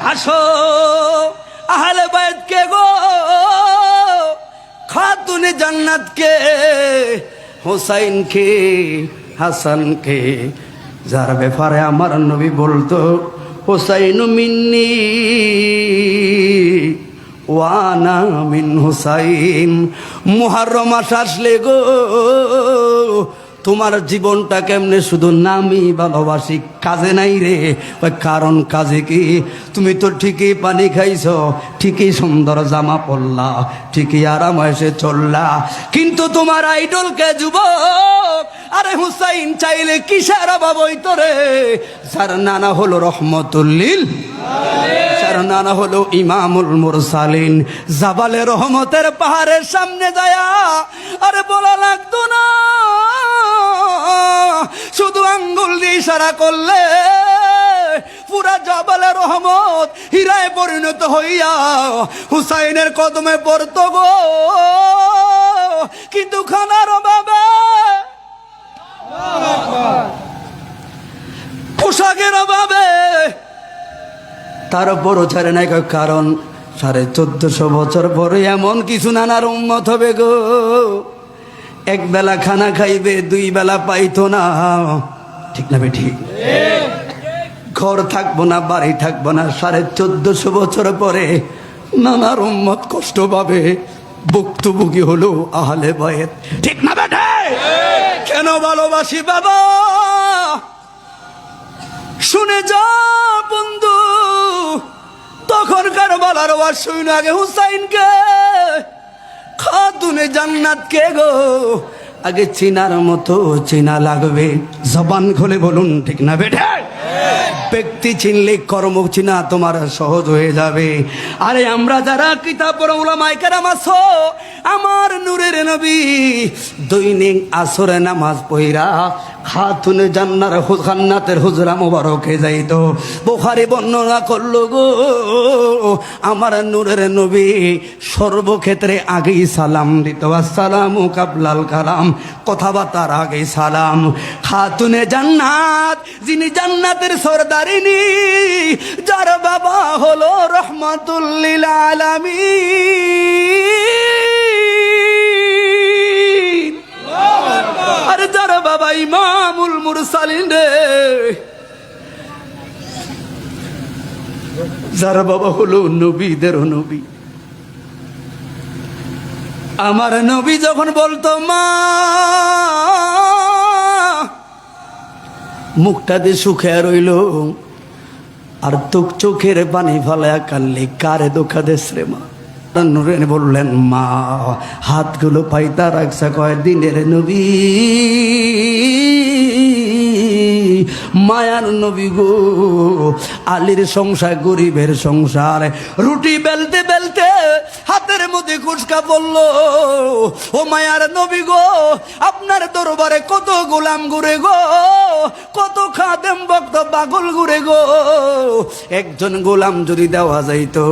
আসো আহলে বাইত কে গো, খাতুনে জান্নাত কে, হোসাইন কে, হাসান কে, যার ব্যাপারে আমার নবী বলতো হোসাইন মিন্নি ওয়ানা মিন হোসাইন। মুহররম মাস আসলে গো তোমার জীবনটা কেমনে শুধু নামই ভালোবাসি কাজে নাই রে। কারণ কাজে কি, তুমি তো ঠিকই পানি খাইছ, ঠিকই সুন্দর জামা পরলা, ঠিকই আরাম এসে চললা, কিন্তু তোমার আইডলকে যুবক আরে হুসাইন চাইলে কিসের অভাব হইতো রে। যার নানা হলো রহমতুল্লিল, যার নানা হলো ইমামুল মুরসালিন, জাবালে রহমতের পাহাড়ের সামনে যায়া আরে বলা লাগতো না, শুধু আঙ্গুল দিয়ে ইশারা করলে পুরা জাবালে রহমত হীরায় পরিণত হইয়া হুসাইনের কদমে পড়তো গো। কিন্তু খানার অভাবে, পোশাকের অভাবে তার বড় ছাড়ে নাই। কারণ 1450 বছর পরে এমন কিছু নানার উম্মত হবে গো, এক বেলা খানা খাইবে, 2 বেলা পাইতো না, ঠিক না বেঠিক? ঘর থাকবো না, বাড়ি থাকবো না, 1450 বছর পরে নানার উম্মত কষ্ট পাবে। ভুক্তভোগী হলো আহলে বাইত, ঠিক না বেঠে? কেন ভালোবাসি বাবা, শুনে যা বন্ধু, তখনকার বলার ওয়াজ শুনে আগে হুসাইনকে খাতুনে জান্নাত কে গো আগে চিনার মতো চিনা লাগবে। জবান খুলে বলুন, ঠিক না বেঠে? ব্যক্তি চিনলে কর্ম চিনা তোমার সহজ হয়ে যাবে। আরে আমরা যারা কিতাব পড়া উলামায়ে কেরাম আছো, আমার নূরের নবী দৈনিক আসরে নামাজ পড়া খাতুনে জান্নাতের হুজরা মোবারকে যাইতো। বুখারী বর্ণনা করলো গো, আমার নূরের নবী সর্বক্ষেত্রে আগেই সালাম দিত, আসসালামু কাবলাল কালাম, কথাবার্তার আগেই সালাম। খাতুনে জান্নাত, যিনি জান্নাতের সরদারিনী, যার বাবা হলো রহমাতুল লিল আলামিন, আর যার বাবা ইমামুল মুরসালিন রে, যার বাবা হলো নবীদের নবী। আমার নবী যখন বলতো মা, মুখটা দিয়ে সুখে রইল, আর তোক চোখের পানি ফালায়া কানলে কারে দোকা দেশ রে মা। নুরেন বললেন মা, হাতগুলো পাইতা রাখছা কয় দিনের নবী, মায়ার নবী গো, আলীর সংসার গরিবের সংসার, রুটি বেলতে বেলতে হাতের মধ্যে কুচকা পড়লো। ও মায়ার নবী গো, আপনার দরবারে কত গোলাম ঘুরে গো, কত খাদেম ভক্ত পাগল ঘুরে গো, একজন গোলাম যদি দেওয়া যাইতো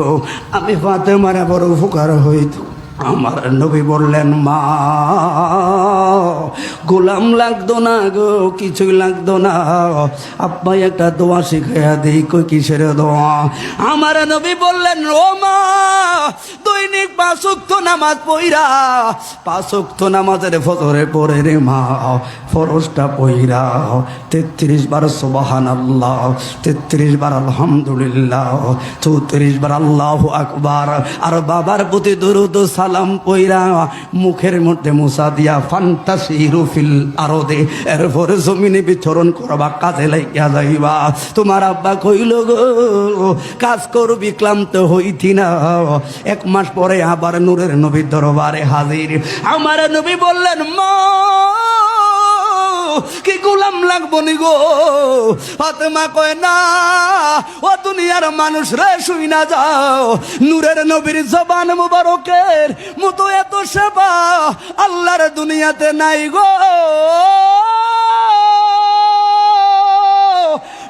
আমি ফাতেমার বড় উপকার হইতো। আমার নবী বললেন মা, গোলাম লাগতো না গো, কিছুই লাগতো না, আব্বাই একটা দোয়া শিখাইয়া দিই। কই কিসের দোয়া? আমার নবী বললেন ও মা, দৈনিক 5 ওয়াক্ত নামাজ পইরা, 5 ওয়াক্ত নামাজের ফজরে পড়ে রে মা, ফরজটা পইরা 33 বার সুবহানাল্লাহ, 33 বার আলহামদুলিল্লাহ, 34 বার আল্লাহু আকবার, আর বাবার প্রতি দরুদ সালাম পইরা মুখের মধ্যে মুসা দিয়া ফান্তাসিরু ফিল আরদে, এরপরে জমিনে বিচরণ করবা, কাজে লাইগা যাইবা। তোমার আব্বা কইল গো কাজ করবি, ক্লান্ত হইতি না। 1 মাস পরে আবার নূরের নবীর দরবারে হাজির। আমার নবী বললেন মা, কি গোলাম লাগবো নি গো? ফাতেমা কয় না, ও দুনিয়ার মানুষ রে শুই না যাও, নূরের নবীর জবান মুবারকের মতো এত সেবা আল্লাহর দুনিয়াতে নাই গো।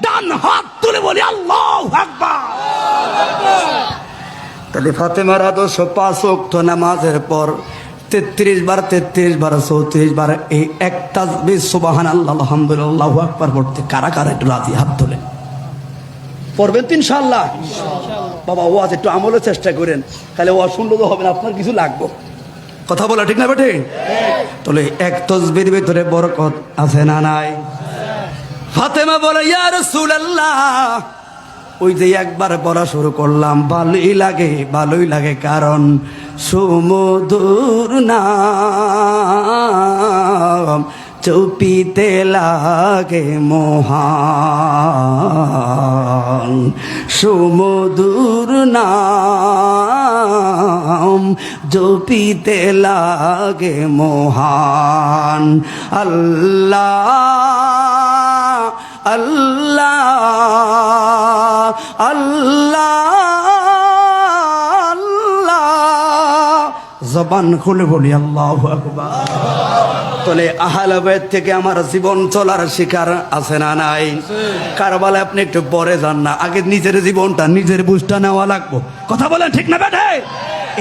ডান হাত তুলে বলি আল্লাহু আকবার। তাহলে ফাতেমার আদর্শ 5 ওয়াক্ত নামাজের পর 33 বার 34 বার এই এক তাসবিহ সুবহানাল্লাহ আলহামদুলিল্লাহ আল্লাহু আকবার পড়তে কারা কারা একটু রাজি? হাত তোলেন। পড়বেন তো ইনশাআল্লাহ? বাবা ওয়াজ একটু আমলের চেষ্টা করেন, তাহলে ওয়াজ শুনলে তো হবে না, আপনার কিছু লাগবে। কথা বলা ঠিক না বেটে? তাহলে এক তসবির ভিতরে বরকত আছে না নাই? ফাতেমা বলে ইয়া রাসূলুল্লাহ, ওই যে একবার পড়া শুরু করলাম ভালোই লাগে, কারণ সুমধুর নাম চুপিতে লাগে মহান, সুমধুর নাম জপিতে লাগে মহান। আল্লাহ আল্লাহ আল্লাহ আল্লাহ, জবান খুলে বলি আল্লাহু আকবার। তাহলে আহলে বাইত থেকে আমার জীবন চলার শিকার আছে না নাই? কারবালায় আপনি একটু পরে যান না, আগে নিজের জীবনটা নিজের বুঝটা নেওয়া লাগবো। কথা বলেন ঠিক না বেটে?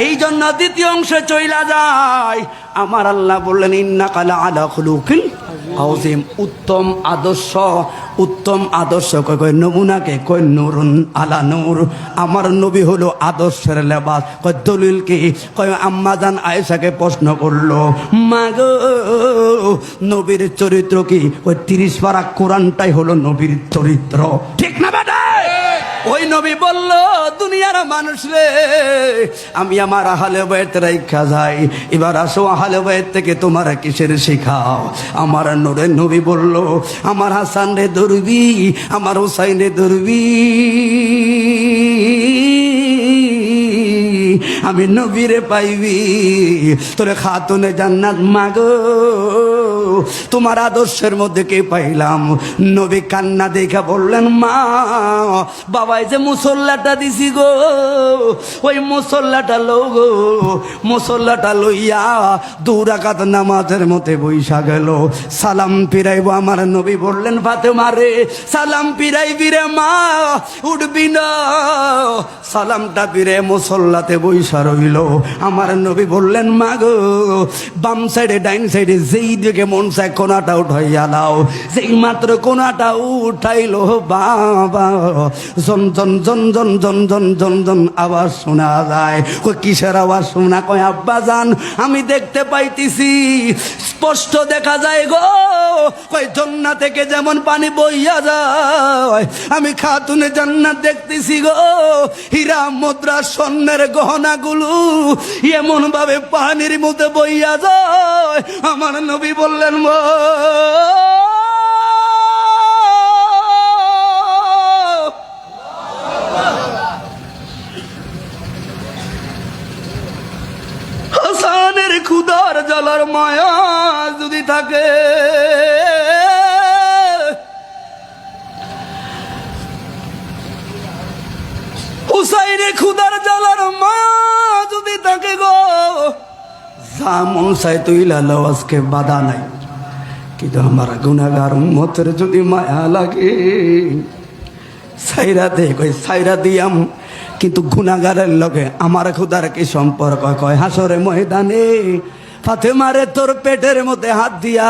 এই জন্য দ্বিতীয় অংশে চইলা যায়, আমার আল্লাহ বললেন ইন্নাকা লাআলা খুলুকিল আযীম, উত্তম আদর্শ কয় নমুনাকে কয় নূরুন আলা নূর, আমার নবী হলো আদর্শের লেবাস। কয় দলিল কি? কয় আম্মা জান আয়েশাকে প্রশ্ন করলো, মা গো নবীর চরিত্র কি? ওই 30 পারা কোরআনটাই হলো নবীর চরিত্র, ঠিক না বেটা? ওই নবী বলল, দুনিয়ার মানুষ রে, আমি আমার আহলে বাইত রাইখা যাই, এবার আসো আহলে বাইত থেকে তোমার কিসের শিখাও। আমার নূরের নবী বলল, আমার হাসান রে ধরবি, আমার হুসাইন রে ধরবি, আমি নবীরে পাইবি, তোরে খাতুনে জান্নাত মাগো, তোমার আদর্শের মধ্যে কে পাইলাম? নবী কান্না দেখা বললেন, মা বাবাই যে মুসল্লাটা দিছি গো, ওই মুসল্লাটা লো গো, মুসল্লাটা লইয়া 2 রাকাত নামাজের মধ্যে বইসা গেল, সালাম ফিরাইব। আমার নবী বললেন, ফাতেমা রে সালাম ফিরাইবি রে মা, উঠবি না। সালামটা ফিরে মুসল্লাতে বইসা রইল। আমার নবী বললেন, মা গো বাম সাইডে ডাইন সাইডে যেই দিকে মন চায় কোনাটা উঠাইয়া দাও। যেই মাত্র কোনাটা উঠাইলো, বাবা জন জন জন জন জন জন জন জন আওয়াজ শোনা যায়। কই কিসের আওয়াজ শোনা? কয় আব্বা জান আমি দেখতে পাইতেছি, স্পষ্ট দেখা যায় গো। কই জান্নাত থেকে যেমন পানি বইয়া যায়, আমি খাতুনে জান্নাত দেখতেছি গো। হীরা মুদ্রা স্বর্ণের গহনাগুলো এমন ভাবে পানির মধ্যে বইয়া যায়। আমার নবী বললেন, হাসানের ক্ষুধার জ্বালার মায়া যদি থাকে, হুসাইনের ক্ষুধার জ্বালার মায়া যদি থাকে গো, যা মন চাই তুই লালো, আজকে বাধা নাই। কিন্তু আমার গুনাহগার উম্মতের যদি মায়া লাগে, সাইরা দে, কই সাইরা দিয়াম। কিন্তু গুনাহগারের লগে আমার ক্ষুধার কি সম্পর্ক? কয় হাসরে ময়দানে ফাতেমারে তোর পেটের মধ্যে হাত দিয়া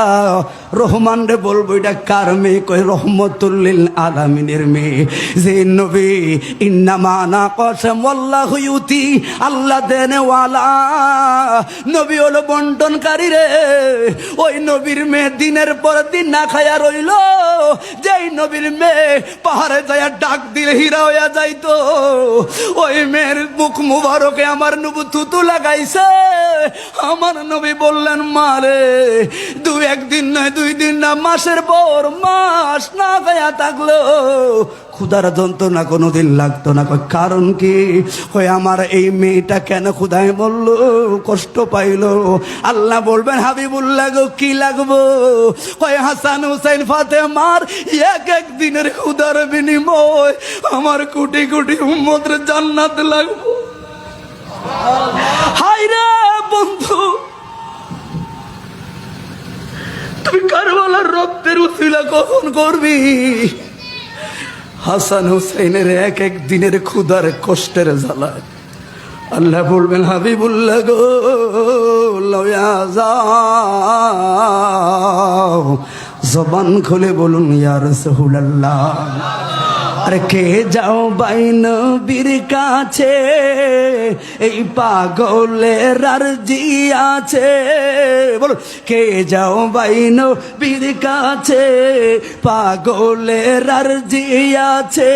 রহমান রে বলবো এটা কার মেয়ে? কই রহমতুল লিল আলামিনের মেয়ে। যে নবী ইন্নামা আনা কসম আল্লাহু ইউতি, আল্লাহ দেনে ওয়ালা, নবী হলো বন্টনকারী রে। ওই নবীর মেয়ে দিনের পর দিন না খায়া রইল। যেই নবীর মেয়ে পাহাড়ে যায় ডাক দিলে হীরা হইয়া যাইতো, ওই মেয়ের মুখ মুবারকে আমার নবী থুতু লাগাইছে। আমার নবী বললেন, মারে 1 দিন নয় 2 দিন না, মাসের পর মাস না খায়া থাকলো ক্ষুধার যন্ত্রণা কোনোদিন লাগতো না। কারণ কি? ওই আমার এই মেয়েটা কেন ক্ষুধায় বলল, কষ্ট পাইল? আল্লাহ বলবেন, হাবিবুল্লাহ গো কি লাগবো? ওই হাসান হুসাইন ফাতেমার এক দিনের ক্ষুধার বিনিময় আমার কোটি কোটি উম্মতের জান্নাত লাগবো। হায়রে বন্ধু, তুই কারবালার রক্তের উসিলা কখন করবি? হাসান হুসাইনের এক দিনের ক্ষুধার কষ্টের জ্বালায় আল্লাহ বলবেন, হাবিবুল্লাহ গো লয়া যাও। জবান খুলে বলুন ইয়া রাসূলুল্লাহ। আর কে যাও ভাই নবীর কাছে, এই পাগলের আরজি আছে। বলো কে যাও ভাই নবীর কাছে, পাগলের আরজি আছে।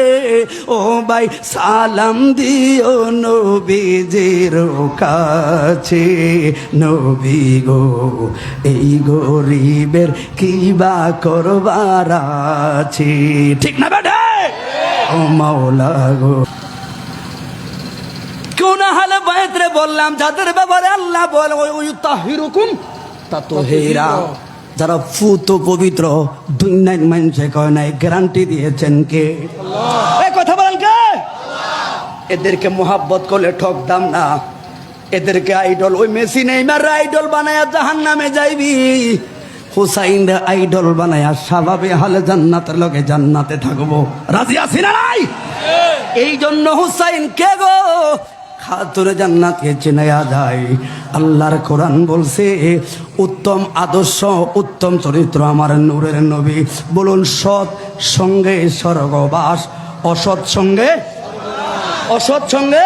ও ভাই সালাম দিও নবীজির কাছে। নবী গো এই গরিবের কি বা করবার আছে, ঠিক না বেটা? ও মাওলা গো, কোন হালে বাইতরে বললাম যাদের ব্যাপারে আল্লাহ বলে ওই তাহিরুকুম তাতহিরা, যারা ফুত পবিত্র দুই নাইন মানুষে কয় নাই, গ্যারান্টি দিয়েছেন কে? আল্লাহ। এই কথা বলেন কে? এদেরকে মোহাব্বত করলে ঠকদাম না, এদেরকে আইডল, ওই মেসি নেইমার আইডল বানায়া জাহান্নামে যাইবি, হুসাইন আইডল বানায়া স্বভাবে হালে জান্নাতের লগে জান্নাতে থাকবো। রাজি আছি না নাই? এই জন্য হুসাইন কে গো খাতুনে জান্নাতকে চিনায়া যায়। আল্লাহর কোরআন বলছে উত্তম আদর্শ উত্তম চরিত্র আমার নূরের নবী। বলুন সৎ সঙ্গে স্বর্গবাস, অসৎ সঙ্গে অসৎ সঙ্গে।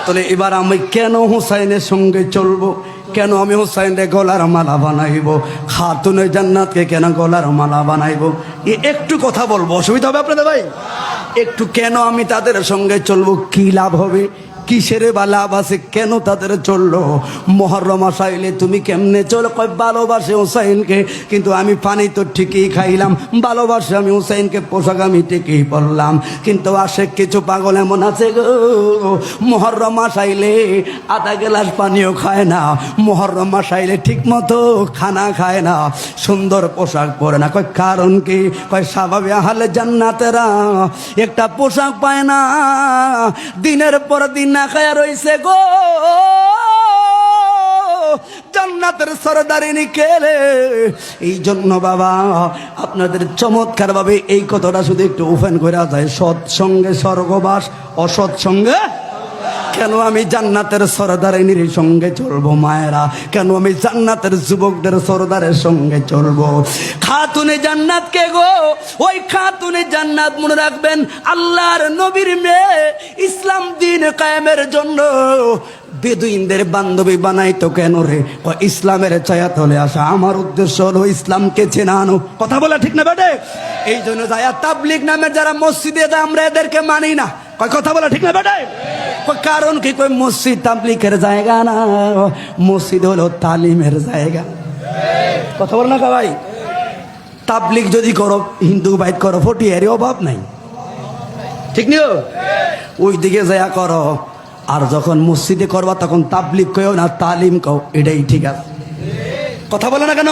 তাহলে এবার আমি কেন হুসাইনের সঙ্গে চলবো? কেন আমি হুসাইনের গলার মালা বানাইব? খাতুনে জান্নাতকে কেন গলার মালা বানাইব? একটু কথা বলবো, অসুবিধা হবে আপনাদের ভাই? একটু কেন আমি তাদের সঙ্গে চলবো, কি লাভ হবে, কিসের বা লাভ আছে, কেন তাদের চললো? মুহররম আসাইলে তুমি কেমনে চলো? কয় ভালোবাসে হুসাইনকে, কিন্তু আমি পানি তো ঠিকই খাইলাম, ভালোবাসে আমি হুসাইনকে, পোশাক আমি ঠিকই পরলাম, কিন্তু আশেক কিছু পাগল এমন আছে গো, মুহররম আসাইলে আধা গ্লাস পানিও খায় না, মুহররম আসাইলে ঠিক মতো খানা খায় না, সুন্দর পোশাক পরে না। কয় কারণ কি? কয় স্বভাবে আহলে জান্নাতেরা একটা পোশাক পায় না, দিনের পর দিন না খায়া রইছে গো, জান্নাতের সরদারিনী কেলে। এই জন্য বাবা আপনাদের চমৎকার ভাবে এই কথাটা শুধু একটু ওপেন করে যায়, সৎ সঙ্গে স্বর্গবাস, অসৎ সঙ্গে। কেন আমি জান্নাতের সরদারিনীর সঙ্গে চলবো মায়েরা? কেন আমি জান্নাতের যুবকদের সরদারের সঙ্গে চলবো? খাতুনে জান্নাত কে গো? ওই খাতুনে জান্নাত মনে রাখবেন আল্লাহর নবীর মেয়ে, ইসলাম দ্বীন কায়েমের জন্য বেদুইনদের বান্ধবী বানাইতো কেন রে? ইসলামের ছায়াতলে আসা। আমার উদ্দেশ্য হলো ইসলামকে চেনানো। কথা বলা ঠিক না বেটে? এই জন্য যায়া তাবলিগ নামের যারা মসজিদে যায় আমরা এদেরকে মানি না। কথা বলা ঠিক না বেটে? কারণ কি? কই মসজিদ তাবলিগের জায়গা না, মসজিদ হলো তালিমের জায়গা। কথা বল না ভাই? তাবলিগ যদি করো, হিন্দু বাইত করো, ফটিয়ারি অভাব নাই, ঠিক নিও? ওই দিকে যায়া করো। আর যখন মসজিদে করবা তখন তাবলিগ কও না, তালিম কও, এটাই ঠিক আছে। কথা বলে না কেন?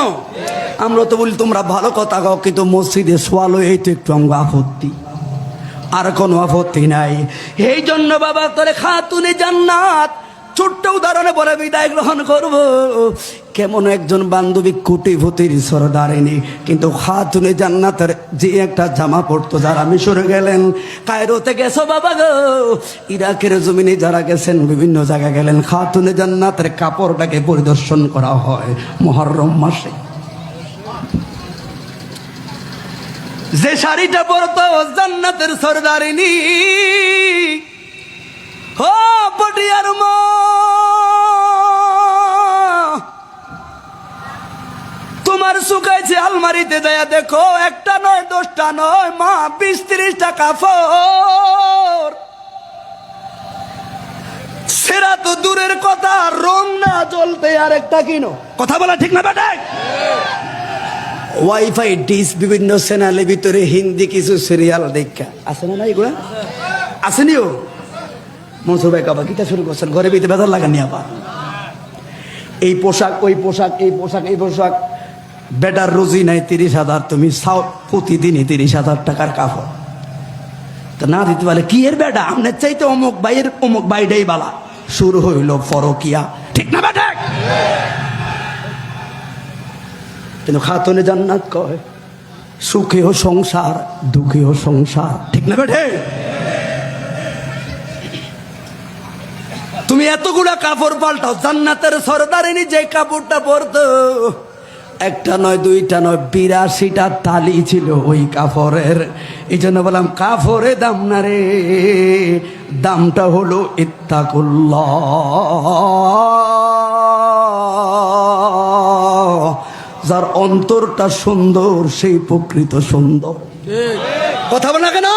আমরা তো বলি তোমরা ভালো কথা কও, কিন্তু মসজিদে সোয়ালো এই তো একটু অঙ্গ আপত্তি, আর কোনো আপত্তি নাই। এই জন্য বাবা তোরে খাতুনে জান্নাত ছোট্ট উদাহরণে বলে বিদায় গ্রহণ করব। কেমন একজন বান্ধবী কোটিপতির সরদারিনী, কিন্তু খাতুনে জান্নাতের যে একটা জামা পড়তো, যারা মিশরে গেলেন, কায়রোতে গেছো বাবা গো, ইরাকের জমিনে যারা গেছেন, বিভিন্ন জায়গায় গেলেন, খাতুনে জান্নাতের কাপড়টাকে পরিদর্শন করা হয় মুহররম মাসে। যে শাড়িটা পরতো জান্নাতের সরদারিনী, ও পটিয়ার মা, তোমার শুকাইছে আলমারিতে দেয়া দেখো, একটা নয় 10টা নয় মা, 20-30টা কাপড়। সেরা তো দূরের কথা, রং না জ্বলতে আর একটা কিনো। কথা বলা ঠিক না বেটা? ওয়াইফাই ডিস বিভিন্ন চ্যানেলের ভিতরে হিন্দি কিছু সিরিয়াল দেখা আছে না? এগুলা আসেনিও? মনসুর ভাই কাবা কিতা শুরু করছেন, ঘরে ভিতরে বেজার লাগানি আবার। এই পোশাক ওই পোশাক, এই পোশাক এই পোশাক। বেটার রুজি নাই 30,000, তুমি চাও প্রতিদিনই 30,000 টাকার কাপড়। তা না দিতে পারলে কি এর বেটা, আপনার চাইতে অমুক ভাইয়ের অমুক ভাইটাই বালা। শুরু হইল ফরকিয়া, ঠিক না বেটা? কিন্তু খাতুনে জান্নাত কয় সুখেও সংসার, দুঃখেও সংসার, ঠিক না বেটে? তুমি এতগুলা কাপড় পাল্টাও, জান্নাতের সরদারিনী যে কাপড়টা পরতো, একটা নয় 2টা নয় 82টা তালি ছিল ওই কাপড়ের। এই জন্য বললাম কাফরে দাম না রে, দামটা হলো ইত্তাকুল্লাহ। যার অন্তরটা সুন্দর সেই প্রকৃত সুন্দর। কথা বল না কেন?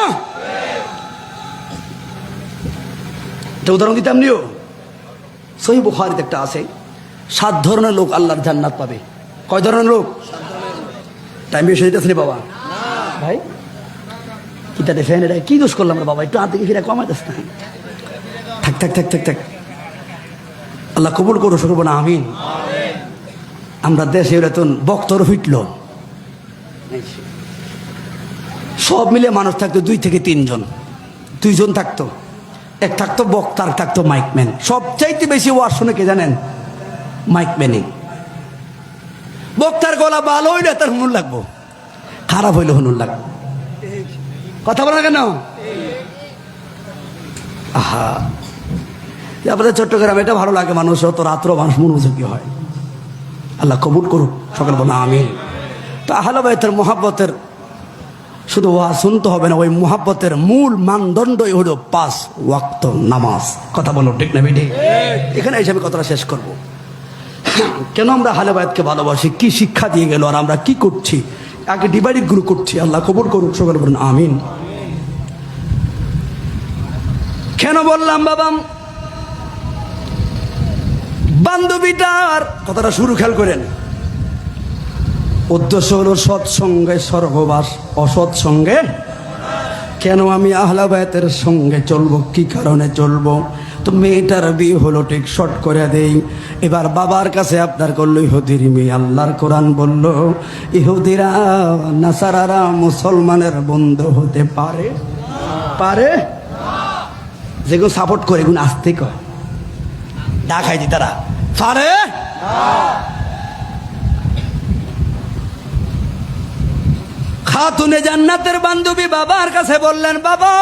উদাহরণ দিতাম নিও, সহিহ বুখারীতে একটা আছে, 7 ধরনের লোক আল্লাহর জান্নাত পাবে। কয় ধরনের লোক? টাইম বেশি হয়ে যাচ্ছে বাবা ভাই, কিটা দেখেন এটা কি দোষ করলাম রে বাবা, একটু হাত থেকে ফিরে কমাই যাস না। থাক থাক থাক থাক থাক, আল্লাহ কবুল করো, শুরু না আমিন। আমরা দেশে এরকম বক্তর ফিটল, সব মিলে মানুষ থাকতো 2 থেকে 3 জন, 2 জন থাকতো, এক থাকতো বক্তার, থাকতো মাইকম্যান। সবচাইতে বেশি ওয়াজ শুনে কে জানেন? মাইকম্যানই। বক্তার গলা ভালো হইলে তার হুনুর লাগবো, খারাপ হইলে হুনুর লাগবো। কথা বলে না কেন? আহা, আপনাদের চট্টগ্রাম এটা ভালো লাগে, মানুষ অত রাত্র মানুষ মনোযোগী হয়। আল্লাহ কবুল করুক, সকল বলে আমিন। তো আহলে বাইতের মুহাব্বতের শুধু ওয়াজ শুনতে হবে না, ওই মুহাব্বতের মূল মানদণ্ডই হলো 5 ওয়াক্ত নামাজ। কথা বলো ঠিক না বেঠিক? এখানে এসে আমি কথাটা শেষ করব। কেন আমরা আহলে বাইতকে ভালোবাসি, কি শিক্ষা দিয়ে গেল, আর আমরা কি করছি? আগে ডিভাইডেড গ্রুপ করছি। আল্লাহ কবুল করুক, সকল বলেন আমিন। কেন বললাম বাবা বান্ধবীটার কথাটা শুরু খেয়াল করেন। উদ্দেশ্য হলো সৎসঙ্গে স্বর্গবাস, অসৎসঙ্গে কেন আমি আহলে বাইতের সঙ্গে চলবো, কি কারণে চলবো? তো মেয়েটার বিয়ে হলো, ঠিক শর্ট করে দেই। এবার বাবার কাছে আপনার করলো ইহুদির মেয়ে। আল্লাহর কোরআন বলল ইহুদিরা নাসারারা মুসলমানের বন্ধু হতে পারে পারে যেগুলো সাপোর্ট করে, এগুলো আসতে কয় ডাকাই দি তারা পারে। খাতুনে জান্নাতের বান্ধবী বাবার কাছে বললেন, বাবা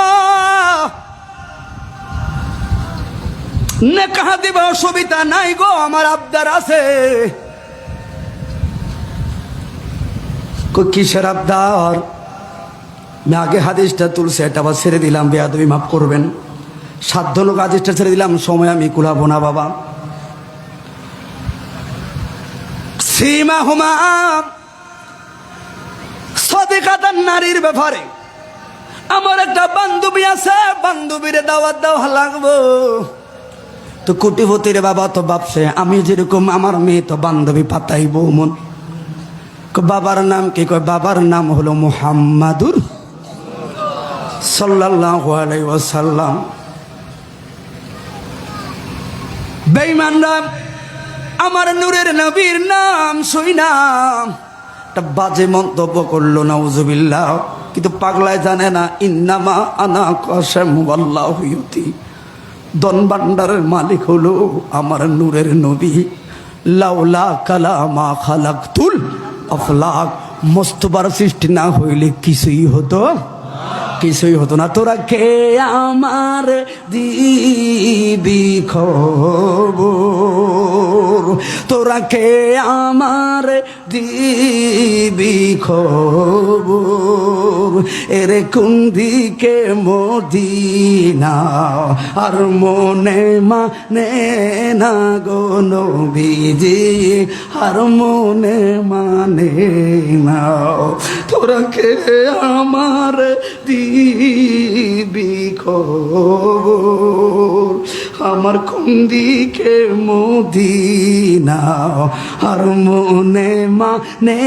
নেকাহ দিব, অসুবিধা নাই গো, আমার আবদার আছে। কিসের আবদার? আমি আগে হাদিসটা তুলছে, এটা আবার ছেড়ে দিলাম, বেয়াদবি মাফ করবেন। সাধ্য লোক হাদিসটা ছেড়ে দিলাম, সময় আমি কুলাবো না বাবা। সীমা হুমা সদিকাতান, নারীর ব্যাপারে আমার একটা বান্ধবী আছে, বান্ধবীরে দাওয়াত দেওয়া লাগবো। তো কোটিপতির বাবা তো ভাবছে আমি যেরকম আমার মেয়ে তো বান্ধবী পাতাইব মন। বাবার নাম কি? কয় বাবার নাম হলো মুহাম্মাদুর সাল্লাল্লাহু আলাইহি ওয়াসাল্লাম। বেঈমানরা আমার নূরের নবীর নাম শুইনাম একটা বাজে মন্তব্য করলো, নাউজুবিল্লাহ। কিন্তু পাগলায় জানে না ইন্নামা আনা কাসেম ওয়াল্লাহু ইউতি, দন ভান্ডারের মালিক হলো আমার নূরের নবী। লাউলা কালামা খালাকতুল আফলাক, মস্তবার সৃষ্টি না হইলে কিছুই হতো, কিছুই হতো না। তোরা কে আমার দিবি খবর, তোরা কে আমার দিবি খবর, এরে কোন দিকে মদিনা আর মনে মানে না গো নবীজি, আর মনে মানে না। তোরা কে আমার দিবি খবর, আমার কোন দিকে মদিনা আর মনে মানে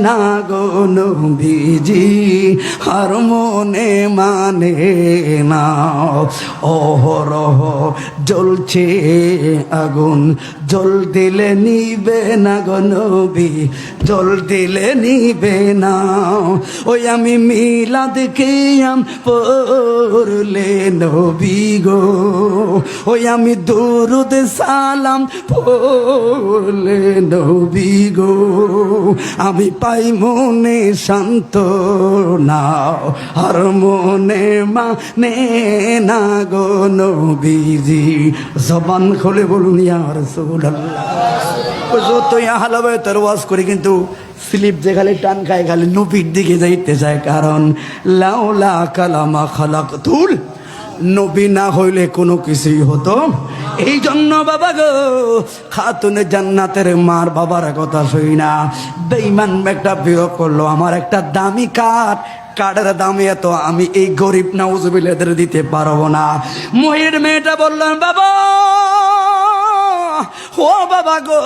না গো নবীজি, আর মনে মানে না। অহরহ জ্বলছে আগুন, জল দিলে নিবে না গো নবী, জল দিলে নিবে না। ওই আমি মিলাদ কিয়াম পড়লে নবী গো, ওই আমি দুরুদ সালাম বলে নবী গো আমি পাই মনে শান্ত না আর মনে মানে না গো নবীজি জবান খুলে বলুন ইয়া রাসূলুল্লাহ। যতই আহলে বাইতের ওয়াজ করি কিন্তু স্লিপ যে খালি টান খায় খালি নবীর দিকে যাইতে চায়, কারণ লাউলা কালামা খালাকতুল নবী না হইলে কোনো কিছুই হতো। এই জন্য বাবা গো খাতুনে জান্নাতের মার বাবার কথা শুই না বেঈমান একটা বিয়ে করলো, আমার একটা দামি কাঠের দামে এত আমি এই গরিব নাউজুবিল্লাহদের দিতে পারবো না। মহির মেয়েটা বললেন বাবা ও বাবা গো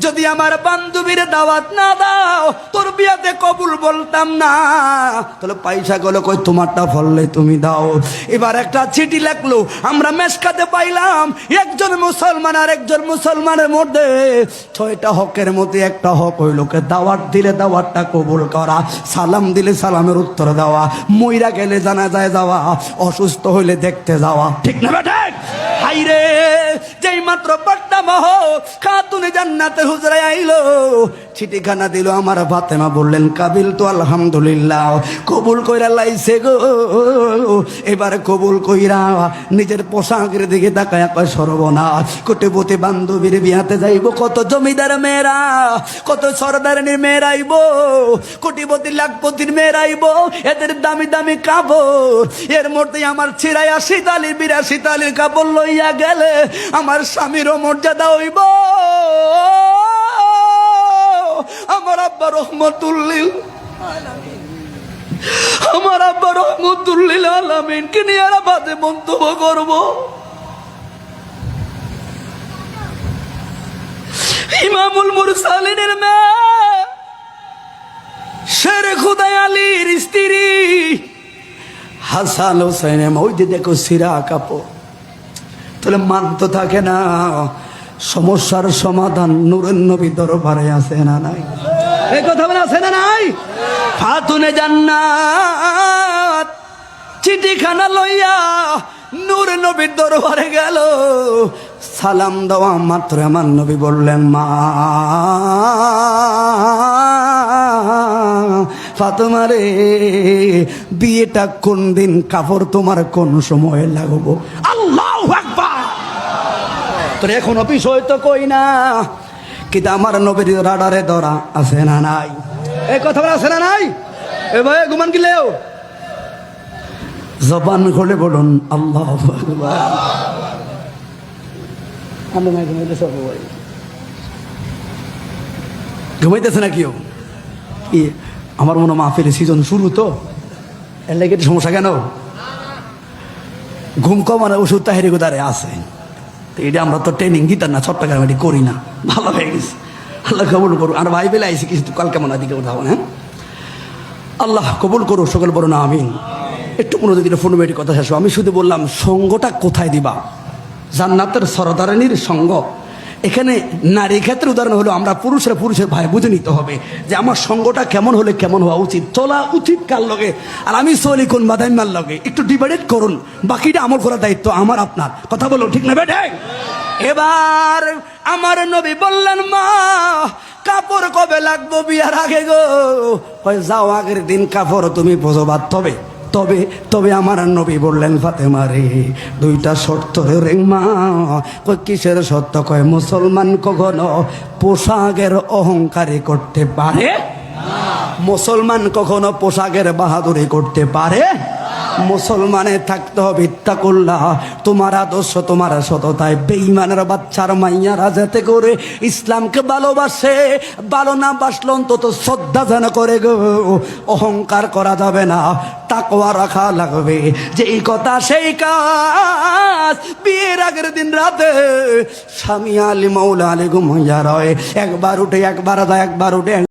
যদি আমার বান্ধবীর দাওয়াত না দাও তোর বিয়াতে কবুল বলতাম না। তাহলে পয়সা গুলো কই তোমারটা ফললে তুমি দাও। এবার একটা চিঠি লাগলো, আমরা মেশকাতে পাইলাম একজন মুসলমান আর একজন মুসলমানের মধ্যে 6টা হকের মধ্যে একটা হক হইল দাওয়াত দিলে দাওয়াতটা কবুল করা, সালাম দিলে সালামের উত্তর দেওয়া, মইরা গেলে জানাজায় যাওয়া, অসুস্থ হইলে দেখতে যাওয়া, ঠিক না ঠিক? হাইরে যেই মাত্র পাট্টা মহ খাতুনে জান্নাতের হুজরায় আইলো চিঠিখানা দিল আমার ফাতেমা বললেন কাবিল তো আলহামদুলিল্লাহ কবুল কইরা লাইছে গো। এবার কবুল কইরা নিজের পোশাকের দিকে তাকায় কয় সর্বনাশ কোটিপতি বান্ধবীর বিয়াতে যাইব, কত জমিদার মেয়েরা কত সরদারনির মেয়েরা আইব, কোটিপতি লাখপতির মেয়েরা আইব, এদের দামি দামি কাপড়, এর মধ্যে আমার ছিড়াই 80 তালি 82 তালির কাপড় লইয়া গেলে আমার স্বামীরও মর্যাদা হইব। আমার আব্বা রহমতুল্লিল আমার আব্বা রহমতুল্লিল আলামিন কে নিয়ে আর বাদে মন্তব্য করব। ইমামুল মুরসালিনের মেয়ে শের খুদাই আলীর স্ত্রী হাসান হোসেনের ওই যে দেখো সিরা কাপড়, তাহলে মান তো থাকে না। সমস্যার সমাধান নূরের নবী দরবারে আছে না নাই? এই কথা বলে আছে না নাই? খাতুনে জান্নাত চিঠিখানা লইয়া নূর নবীর দরবারে গেল, সালাম দেওয়া মাত্র আমার নবী বললেন মা ফাতেমা রে বিয়েটা কোন দিন, কাপড় তোমার কোন সময় লাগবো? আল্লাহু আকবার। তোর এখন অফিস হয়তো কই না, কিন্তু আমার নবীর রাডারে ধরা আছে না নাই? এই কথা বলা আছে না নাই? এ ভাই ঘুমান গিলেও জবান খুলে বলুন আল্লাহু আকবার। ঘুমাইতেছে না কেউ? আমার মনে মাহফিল সিজন শুরু তো এর লাগে সমস্যা কেন? ঘুম কমানোর ওষুধ তাহেরি গোদারে আছে, এটা আমরা তো ট্রেনিং দিতাম না, চট্টগ্রাম এটি করি না, ভালো হয়ে গেছে। আল্লাহ কবুল করুন। আর ভাই বেলা আইসি কিছু কালকে মনে দিকে উঠাবো। হ্যাঁ আল্লাহ কবুল করো, সকল বলো না আমিন। একটু মনোযোগ দিলে ফোনমেটিক কথা শেষ। আমি শুধু বললাম সঙ্গটা কোথায় দিবা? জান্নাতের সরদারানির সঙ্গ। এখানে নারী ক্ষেত্রে উদাহরণ হলো আমরা পুরুষের ভাই বুঝে নিতে হবে যে আমার সঙ্গটা কেমন হলে কেমন হওয়া উচিত, চলা উচিত কার লগে, আর আমি চলি কোন বাদাইমার লগে। একটু ডিভাইডেড করুন, বাকিটা আমল করার দায়িত্ব আমার আপনার। কথা বলো ঠিক না বেটে? এবার আমার নবী বললেন মা কাপড় কবে লাগবো বিয়ার আগে গো? যাও আগের দিন কাপড় তুমি বোঝবা। তবে তবে তবে আমার নবী বললেন ফাতেমা রে 2টা শর্ত রে মা। কই কিসের শর্ত? কয় মুসলমান কখনো পোশাকের অহংকারী করতে পারে না। মুসলমান কখনো পোশাকের বাহাদুরি করতে পারে। মুসলমানে থাকতে হবে ইত্তাকুল্লাহ, তোমার আদর্শ তোমার সততায়। বেঈমানের বাচ্চার মাইয়ারা যাতে করে ইসলামকে ভালোবাসে, ভালো না বাসলে অন্তত শ্রদ্ধা যেন করে গো। অহংকার করা যাবে না, তাকওয়া রাখা লাগবে। যেই কথা সেই কাজ। বিয়ের আগের দিন রাতে স্বামী আলী মাওলা আলী ঘুমাইয়া রয়, একবার উঠে একবার যায়, একবার উঠে